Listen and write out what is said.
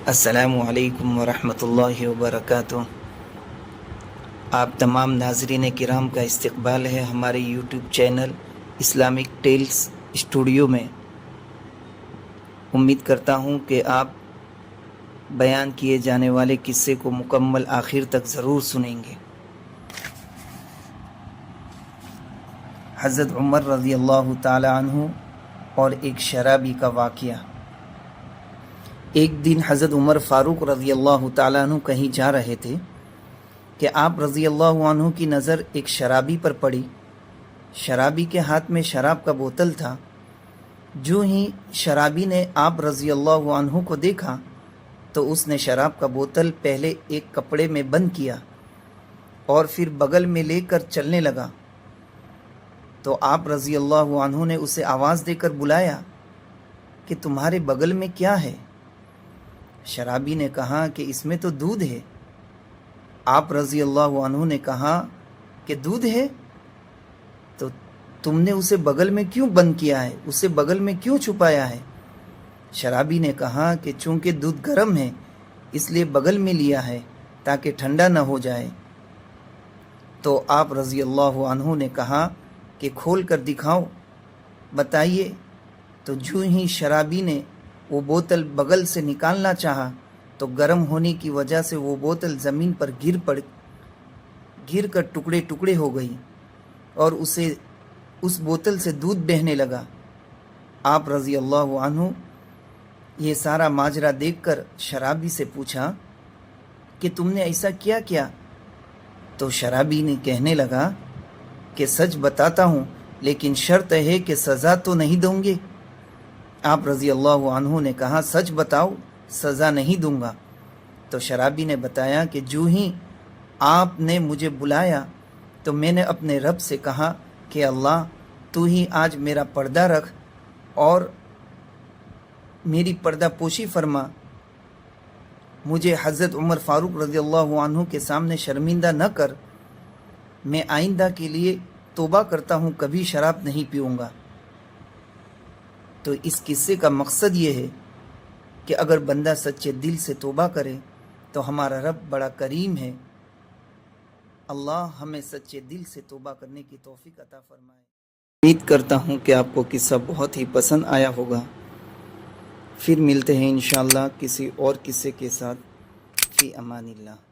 السلام علیکم ورحمۃ اللہ وبرکاتہ۔ آپ تمام ناظرین کرام کا استقبال ہے ہمارے YouTube channel Islamic tells studio میں۔ امید کرتا ہوں کہ آپ بیان کیے جانے والے قصے کو مکمل آخر تک ضرور سنیں گے۔ حضرت عمر رضی اللہ تعالی عنہ اور ایک شرابی کا واقعہ۔ ایک دن حضرت عمر فاروق رضی اللہ تعالیٰ عنہ کہیں جا رہے تھے کہ آپ رضی اللہ عنہ کی نظر ایک شرابی پر پڑی۔ شرابی کے ہاتھ میں شراب کا بوتل تھا۔ جو ہی شرابی نے آپ رضی اللہ عنہ کو دیکھا تو اس نے شراب کا بوتل پہلے ایک کپڑے میں بند کیا اور پھر بغل میں لے کر چلنے لگا۔ تو آپ رضی اللہ عنہ نے اسے آواز دے کر بلایا کہ تمہارے بغل میں کیا ہے؟ شرابی نے کہا کہ اس میں تو دودھ ہے۔ آپ رضی اللہ عنہ نے کہا کہ دودھ ہے تو تم نے اسے بغل میں کیوں بند کیا ہے، اسے بغل میں کیوں چھپایا ہے؟ شرابی نے کہا کہ چونکہ دودھ گرم ہے اس لیے بغل میں لیا ہے تاکہ ٹھنڈا نہ ہو جائے۔ تو آپ رضی اللہ عنہ نے کہا کہ کھول کر دکھاؤ، بتائیے۔ تو جو ہی شرابی نے وہ بوتل بغل سے نکالنا چاہا تو گرم ہونے کی وجہ سے وہ بوتل زمین پر گر کر ٹکڑے ٹکڑے ہو گئی اور اس بوتل سے دودھ بہنے لگا۔ آپ رضی اللہ عنہ یہ سارا ماجرا دیکھ کر شرابی سے پوچھا کہ تم نے ایسا کیا؟ تو شرابی نے کہنے لگا کہ سچ بتاتا ہوں لیکن شرط ہے کہ سزا تو نہیں دوں گے۔ آپ رضی اللہ عنہ نے کہا سچ بتاؤ، سزا نہیں دوں گا۔ تو شرابی نے بتایا کہ جو ہی آپ نے مجھے بلایا تو میں نے اپنے رب سے کہا کہ اللہ تو ہی آج میرا پردہ رکھ اور میری پردہ پوشی فرما، مجھے حضرت عمر فاروق رضی اللہ عنہ کے سامنے شرمندہ نہ کر، میں آئندہ کے لیے توبہ کرتا ہوں، کبھی شراب نہیں پیوں گا۔ تو اس قصے کا مقصد یہ ہے کہ اگر بندہ سچے دل سے توبہ کرے تو ہمارا رب بڑا کریم ہے۔ اللہ ہمیں سچے دل سے توبہ کرنے کی توفیق عطا فرمائے۔ امید کرتا ہوں کہ آپ کو قصہ بہت ہی پسند آیا ہوگا۔ پھر ملتے ہیں انشاءاللہ کسی اور قصے کے ساتھ۔ فی امان اللہ۔